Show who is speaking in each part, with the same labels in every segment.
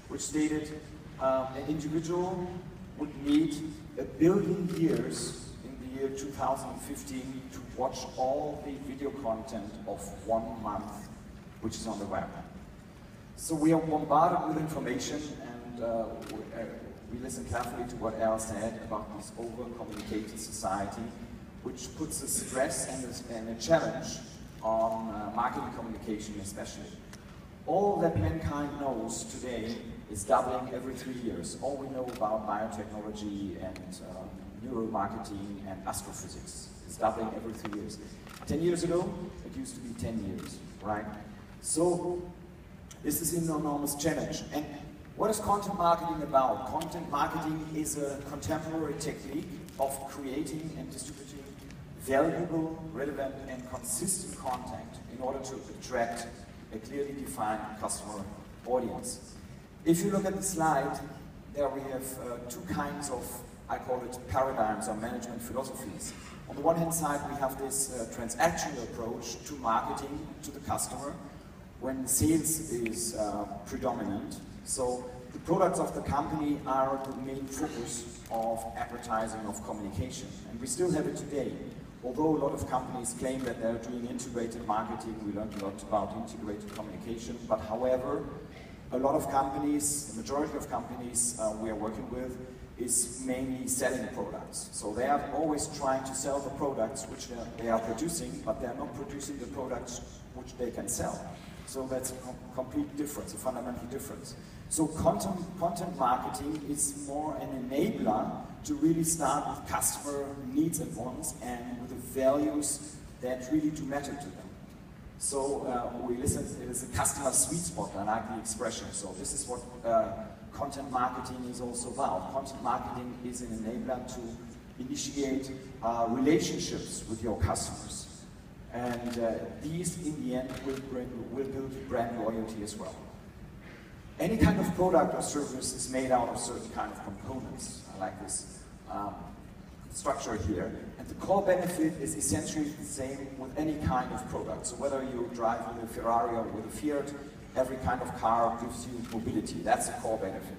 Speaker 1: which stated an individual would need 1 billion years in the year 2015 to watch all the video content of 1 month, which is on the web. So we are bombarded with information, and we listen carefully to what Al said about this over-communicated society, which puts a stress and a challenge on marketing communication especially. All that mankind knows today is doubling every 3 years. All we know about biotechnology and neuromarketing and astrophysics is doubling every 3 years. 10 years ago, it used to be 10 years, right? So this is an enormous challenge. And what is content marketing about? Content marketing is a contemporary technique of creating and distributing valuable, relevant, and consistent content in order to attract a clearly defined customer audience. If you look at the slide, there we have 2 kinds of, I call it paradigms or management philosophies. On the one hand side, we have this transactional approach to marketing to the customer when sales is predominant. So the products of the company are the main focus of advertising, of communication. And we still have it today. Although a lot of companies claim that they're doing integrated marketing, we learned a lot about integrated communication, but however, a lot of companies, the majority of companies we are working with, is mainly selling products. So they are always trying to sell the products which they are producing, but they're not producing the products which they can sell. So that's a complete difference, a fundamental difference. So content marketing is more an enabler to really start with customer needs and wants and with the values that really do matter to them. So we listen, it is a customer sweet spot, I like the expression. So this is what content marketing is also about. Content marketing is an enabler to initiate relationships with your customers. And these, in the end, will build brand loyalty as well. Any kind of product or service is made out of certain kind of components. I like this structure here. And the core benefit is essentially the same with any kind of product. So whether you drive with a Ferrari or with a Fiat, every kind of car gives you mobility. That's the core benefit.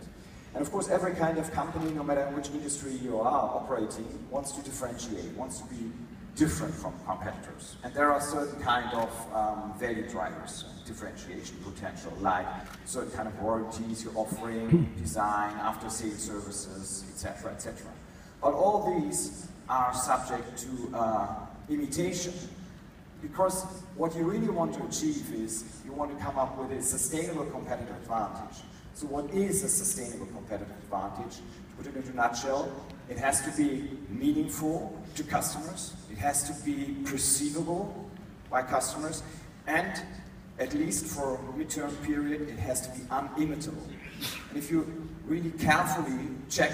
Speaker 1: And of course, every kind of company, no matter in which industry you are operating, wants to differentiate, wants to be different from competitors. And there are certain kind of value drivers, differentiation potential, like certain kind of warranties you're offering, design, after-sales services, etc., etc. But all these are subject to imitation, because what you really want to achieve is you want to come up with a sustainable competitive advantage. So what is a sustainable competitive advantage? To put it into a nutshell, it has to be meaningful to customers, it has to be perceivable by customers, and at least for a midterm period, it has to be unimitable. And if you really carefully check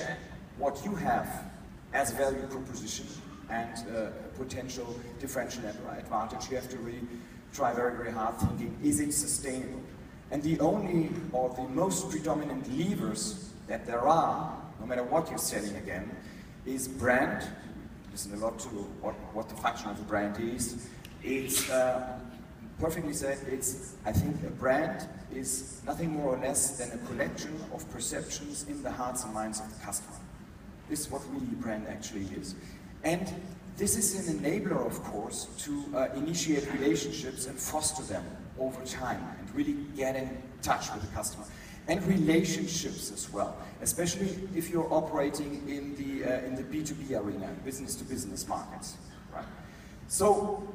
Speaker 1: what you have as a value proposition and potential differential advantage, you have to really try very, very hard thinking, is it sustainable? And the only or the most predominant levers that there are, no matter what you're selling again, is brand. Listen a lot to what the function of a brand is. It's perfectly said, I think a brand is nothing more or less than a collection of perceptions in the hearts and minds of the customer. This is what really a brand actually is. And this is an enabler, of course, to initiate relationships and foster them over time and really get in touch with the customer. And relationships as well, especially if you're operating in the B2B arena, business-to-business markets, right? So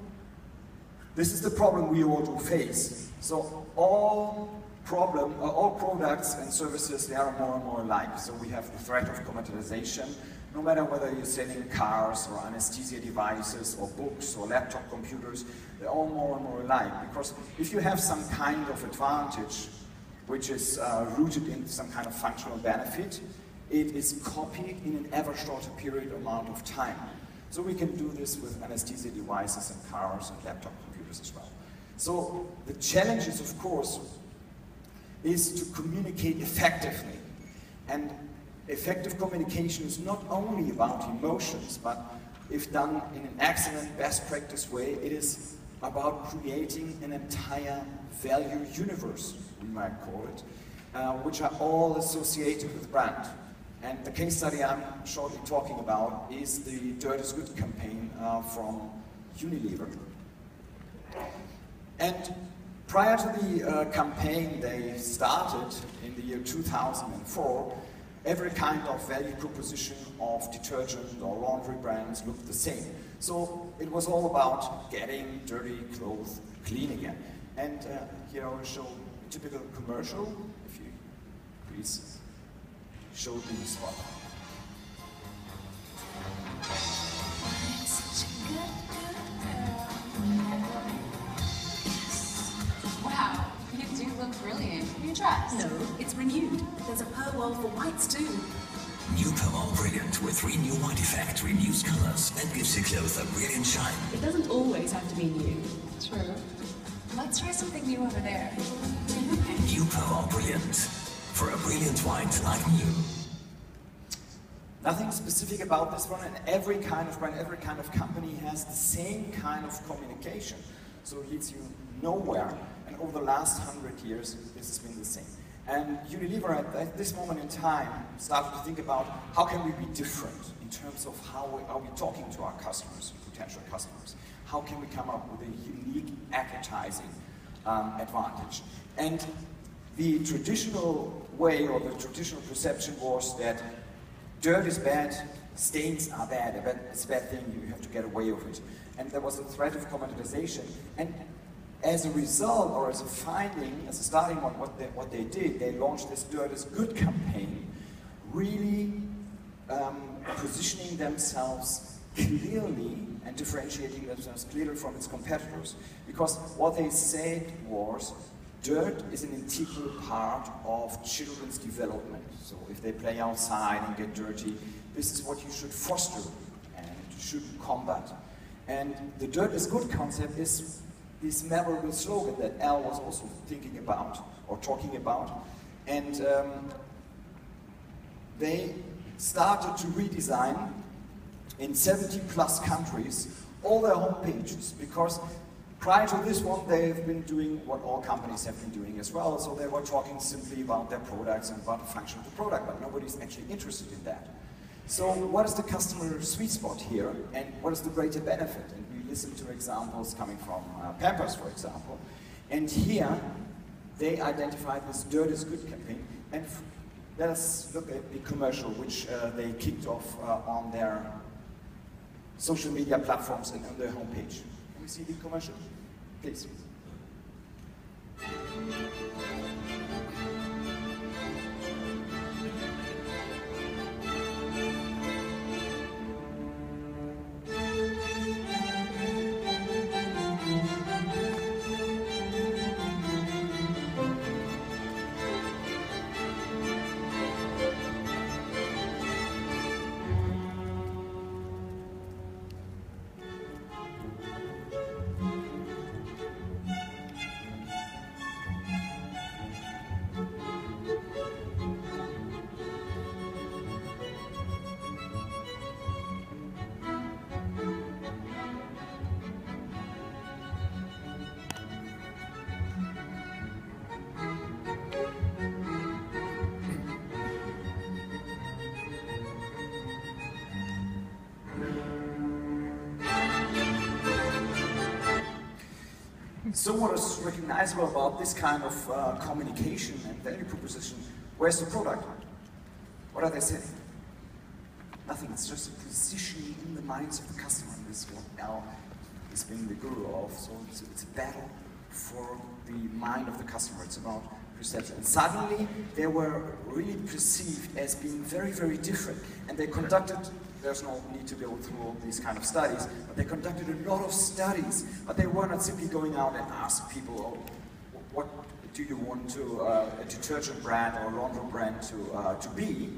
Speaker 1: this is the problem we all do face. So all products and services, they are more and more alike. So we have the threat of commoditization. No matter whether you're selling cars or anesthesia devices or books or laptop computers, they're all more and more alike. Because if you have some kind of advantage which is rooted in some kind of functional benefit, it is copied in an ever shorter period amount of time. So we can do this with anesthesia devices and cars and laptop computers as well. So the challenge is, of course, is to communicate effectively. And effective communication is not only about emotions, but if done in an excellent best practice way, it is about creating an entire value universe, we might call it. which are all associated with brand. And the case study I'm shortly talking about is the Dirt is Good campaign from Unilever. And prior to the campaign they started in the year 2004, every kind of value proposition of detergent or laundry brands looked the same. So it was all about getting dirty clothes clean again. And here I will show a typical commercial. If you please show the spot.
Speaker 2: Wow, you do look brilliant. New dress?
Speaker 3: No, it's renewed. There's a pearl wall for whites too.
Speaker 4: New Pearl Brilliant with Renew White Effect renews colors and gives your clothes a brilliant shine.
Speaker 3: It doesn't always have to be new.
Speaker 2: True. Let's try something new over there.
Speaker 4: New Pearl Brilliant. For a brilliant white like new.
Speaker 1: Nothing specific about this one, and every kind of brand, every kind of company has the same kind of communication. So it leads you nowhere, and over the last 100 years, this has been the same. And Unilever at this moment in time started to think about how can we be different in terms of how are we talking to our customers, potential customers. How can we come up with a unique advertising advantage? And the traditional way or the traditional perception was that dirt is bad, stains are bad, it's a bad thing, you have to get away with it. And there was a threat of commoditization. And as a result, or as a finding, as a starting point, what they did, they launched this Dirt is Good campaign, really positioning themselves clearly and differentiating themselves clearly from its competitors. Because what they said was, dirt is an integral part of children's development. So if they play outside and get dirty, this is what you should foster and should combat. And the Dirt is Good concept is this memorable slogan that Al was also thinking about or talking about. And they started to redesign in 70 plus countries all their homepages, because prior to this one they've been doing what all companies have been doing as well. So they were talking simply about their products and about the function of the product, but nobody's actually interested in that. So what is the customer sweet spot here, and what is the greater benefit? And we listen to examples coming from Pampers, for example. And here they identified this Dirt is Good campaign. And let us look at the commercial which they kicked off on their social media platforms and on their homepage. Can we see the commercial? Please. So what is recognizable about this kind of communication and value proposition? Where's the product? What are they saying? Nothing, it's just a positioning in the minds of the customer. And this is what Al is being the guru of. So it's a battle for the mind of the customer. It's about perception. And suddenly they were really perceived as being very, very different. And they conducted, there's no need to go through all these kind of studies, but they conducted a lot of studies. But they were not simply going out and ask people, oh, what do you want to a detergent brand or a laundry brand to be?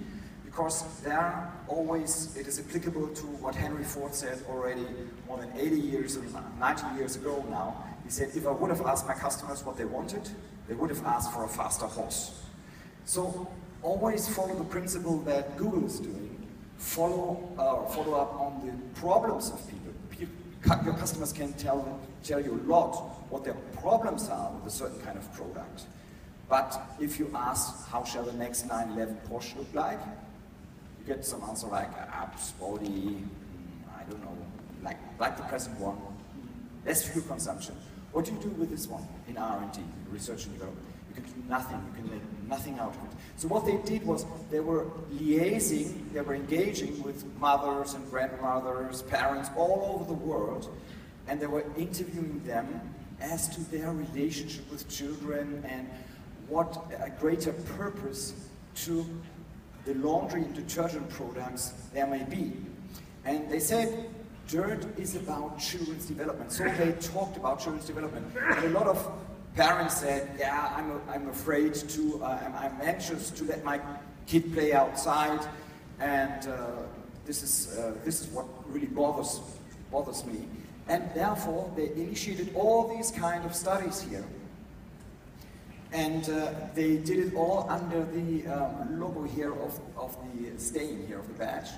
Speaker 1: Because there always, it is applicable to what Henry Ford said already more than 80 years or 90 years ago now. He said, if I would have asked my customers what they wanted, they would have asked for a faster horse. So always follow the principle that Google is doing. Follow up on the problems of people. Your customers can tell you a lot what their problems are with a certain kind of product. But if you ask, how shall the next 911 Porsche look like? You get some answer like, sporty, I don't know, like the present one, less fuel consumption. What do you do with this one in R&D, research and development? You can do nothing, you can make nothing out of it. So what they did was they were liaising, they were engaging with mothers and grandmothers, parents all over the world, and they were interviewing them as to their relationship with children and what a greater purpose to the laundry and detergent products there may be. And they said, dirt is about children's development. So they talked about children's development. And a lot of parents said, yeah, I'm afraid to, I'm anxious to let my kid play outside, and this is what really bothers me. And therefore, they initiated all these kind of studies here. And they did it all under the logo here of the stain here, of the badge.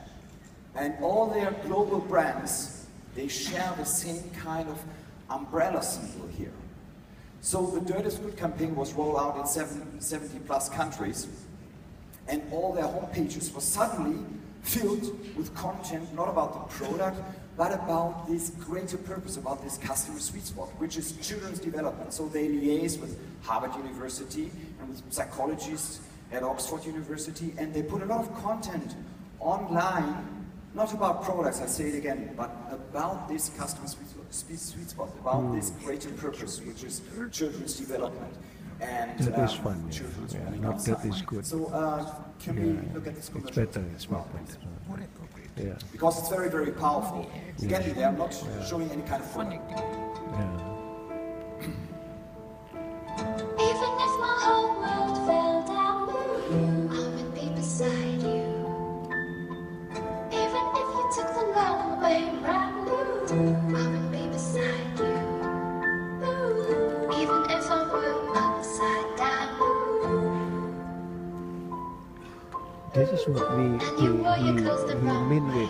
Speaker 1: And all their global brands, they share the same kind of umbrella symbol here. So the Dirt is Good campaign was rolled out in 70 plus countries, and all their homepages were suddenly filled with content not about the product, but about this greater purpose, about this customer sweet spot, which is children's development. So they liaise with Harvard University and with psychologists at Oxford University, and they put a lot of content online, not about products, I say it again, but about this customer sweet spot, about this greater purpose, which is children's development. And
Speaker 5: that is fun,
Speaker 1: children's
Speaker 5: yeah.
Speaker 1: running
Speaker 5: Not that
Speaker 1: outside.
Speaker 5: is good.
Speaker 1: So can we look at this
Speaker 5: It's
Speaker 1: commercial?
Speaker 5: better, it's my point. Yeah.
Speaker 1: Because it's very, very powerful. Again, they are not showing any kind of product.
Speaker 5: Yeah.
Speaker 6: Even if my whole world fell down, I would be beside you. Even if you took the long way round, I would be beside you. Even if I were upside down.
Speaker 5: This is what we mean with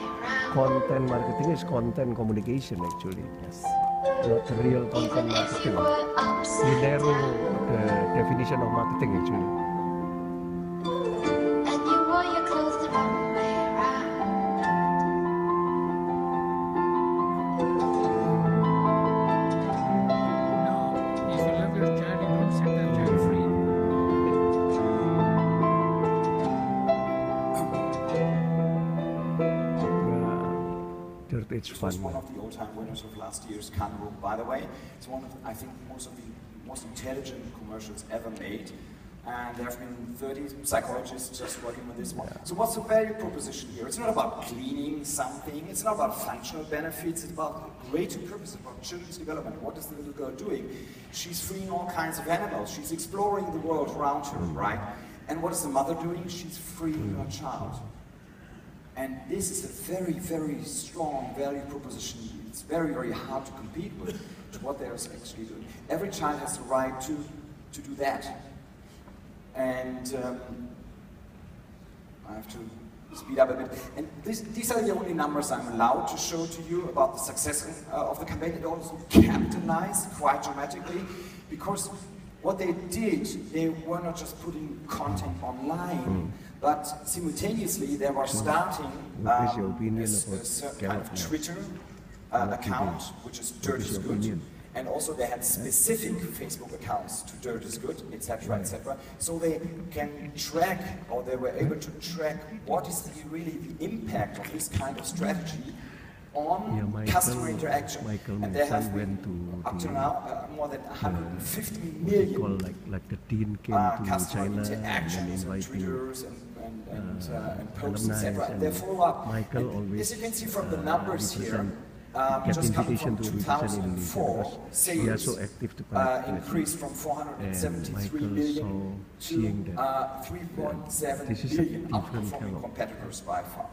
Speaker 5: content marketing is content communication actually. Yes. Not the real content marketing. We narrow the definition of marketing actually.
Speaker 6: And you wore your clothes the wrong way around.
Speaker 7: No, if you love your child, you don't set that child free.
Speaker 5: Dirt, it's
Speaker 1: It
Speaker 5: fun.
Speaker 1: was one of the all-time winners of last year's Carnival, by the way. It's one of, I think, most intelligent commercials ever made. And there have been 30 psychologists just working with this one. So what's the value proposition here? It's not about cleaning something, it's not about functional benefits, it's about greater purpose, about children's development. What is the little girl doing? She's freeing all kinds of animals, she's exploring the world around her, right? And what is the mother doing? She's freeing her child. And this is a very, very strong value proposition. It's very, very hard to compete with to what they're actually doing. Every child has the right to do that. And I have to speed up a bit. And these are the only numbers I'm allowed to show to you about the success of the campaign. It also capitalized quite dramatically, because what they did, they were not just putting content online, but simultaneously they were starting
Speaker 5: What is your opinion
Speaker 1: a
Speaker 5: about
Speaker 1: certain kind of
Speaker 5: Gallup?
Speaker 1: Twitter account, which is Dirt is Good.
Speaker 5: opinion?
Speaker 1: And also they had specific Facebook accounts to Dirt is Good, etc., etc. So they can track, or they were able to track, what is really the impact of this kind of strategy on customer interaction. And there have been, up to now, more than 150 million
Speaker 5: like the teen came to
Speaker 1: customer
Speaker 5: China and then
Speaker 1: interactions on
Speaker 5: inviting
Speaker 1: Twitters and posts,
Speaker 5: alumni,
Speaker 1: etc. And they follow up.
Speaker 5: Michael
Speaker 1: And
Speaker 5: always
Speaker 1: as you can see from the numbers here,
Speaker 5: get
Speaker 1: just coming
Speaker 5: invitation
Speaker 1: from
Speaker 5: to represent Indonesia
Speaker 1: 2004,
Speaker 5: because we are so
Speaker 1: sales
Speaker 5: active to connect with
Speaker 1: increased from
Speaker 5: and
Speaker 1: 473
Speaker 5: Michael
Speaker 1: million
Speaker 5: saw seeing
Speaker 1: to
Speaker 5: that
Speaker 1: 3.7
Speaker 5: this is a
Speaker 1: billion,
Speaker 5: different
Speaker 1: outperforming
Speaker 5: kind of-
Speaker 1: competitors by far.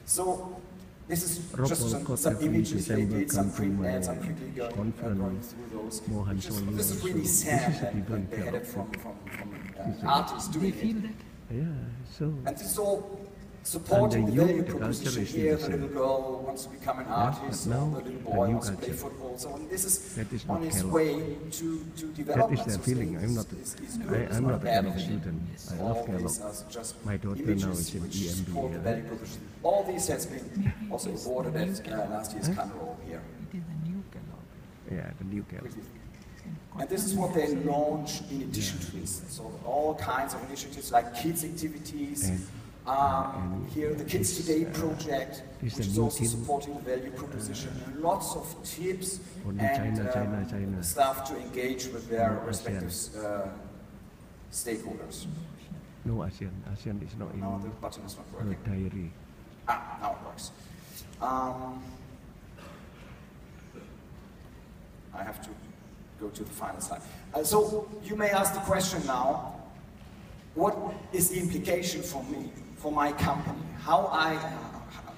Speaker 1: So this is
Speaker 5: Rob
Speaker 1: just
Speaker 5: Walcott
Speaker 1: some
Speaker 5: every
Speaker 1: images they
Speaker 5: December
Speaker 1: did, some
Speaker 5: come to
Speaker 1: print
Speaker 5: my
Speaker 1: ads. I'm quickly going
Speaker 5: conference.
Speaker 1: through those.
Speaker 5: Mohan Soni
Speaker 1: This is
Speaker 5: also.
Speaker 1: really
Speaker 5: This
Speaker 1: sad
Speaker 5: is a
Speaker 1: that
Speaker 5: different
Speaker 1: they
Speaker 5: kind
Speaker 1: had
Speaker 5: of
Speaker 1: it from
Speaker 5: thing.
Speaker 1: artists
Speaker 7: Do
Speaker 1: doing
Speaker 7: you feel
Speaker 1: it.
Speaker 7: that?
Speaker 5: Yeah, so
Speaker 1: And this is all supporting the
Speaker 5: youth,
Speaker 1: value
Speaker 5: the culture
Speaker 1: proposition
Speaker 5: is still
Speaker 1: here.
Speaker 5: the
Speaker 1: The little
Speaker 5: same.
Speaker 1: girl wants to become an artist,
Speaker 5: but now
Speaker 1: or the little
Speaker 5: the
Speaker 1: boy
Speaker 5: new
Speaker 1: wants to play
Speaker 5: culture,
Speaker 1: football. So this is
Speaker 5: that is
Speaker 1: on
Speaker 5: not
Speaker 1: his
Speaker 5: Kellogg.
Speaker 1: way to develop.
Speaker 5: That is their feeling. I'm not I'm not a Kellogg student. I love
Speaker 1: All
Speaker 5: Kellogg.
Speaker 1: these are just
Speaker 5: My daughter
Speaker 1: images
Speaker 5: now is in
Speaker 1: which support the
Speaker 5: EMBA.
Speaker 1: value proposition. All these has been also awarded at last year's Cannes here.
Speaker 7: It is a new Kellogg.
Speaker 5: Yeah, the new Kellogg.
Speaker 1: And this is what they launch in addition to this. So all kinds of initiatives like kids activities. Here the Kids Today project,
Speaker 5: this
Speaker 1: which
Speaker 5: is
Speaker 1: is
Speaker 5: a new
Speaker 1: also
Speaker 5: team.
Speaker 1: supporting the value proposition. Lots of tips
Speaker 5: Only
Speaker 1: and
Speaker 5: China.
Speaker 1: stuff to engage with their
Speaker 5: No,
Speaker 1: respective stakeholders.
Speaker 5: No, ASEAN. ASEAN is not in
Speaker 1: Now the button is not
Speaker 5: her
Speaker 1: working.
Speaker 5: diary.
Speaker 1: Now it works. I have to go to the final slide. So you may ask the question now, what is the implication for me, for my company?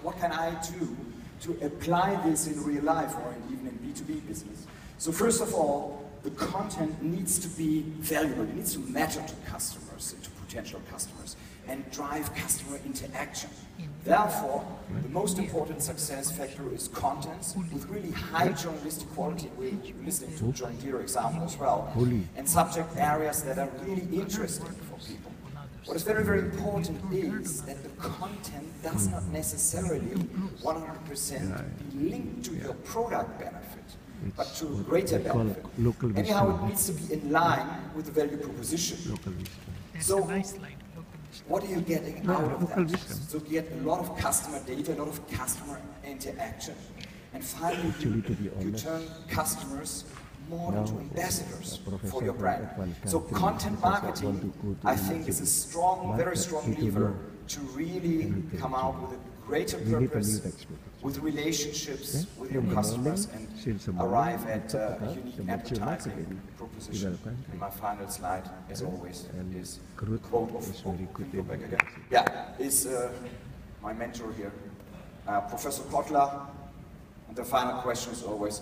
Speaker 1: What can I do to apply this in real life or even in B2B business? So first of all, the content needs to be valuable. It needs to matter to customers, to potential customers, and drive customer interaction. Therefore, the most important success factor is content with really high journalistic quality. We're listening to John Deere example as well. And subject areas that are really interesting for people. What is very, very important is that the content does not necessarily 100% be linked to your product benefit, but to a greater benefit. Anyhow, it needs to be in line with the value proposition.
Speaker 7: That's
Speaker 1: So,
Speaker 7: a nice line.
Speaker 1: what are you getting out of that? So you get a lot of customer data, a lot of customer interaction. And finally, you turn customers more into ambassadors for your brand. So content marketing, I think, is a strong, very strong lever to really come out with a greater purpose, with relationships with your customers, and arrive at a unique advertising proposition. And my final slide, as always, is a quote of my mentor here, Professor Kotler. And the final question is always,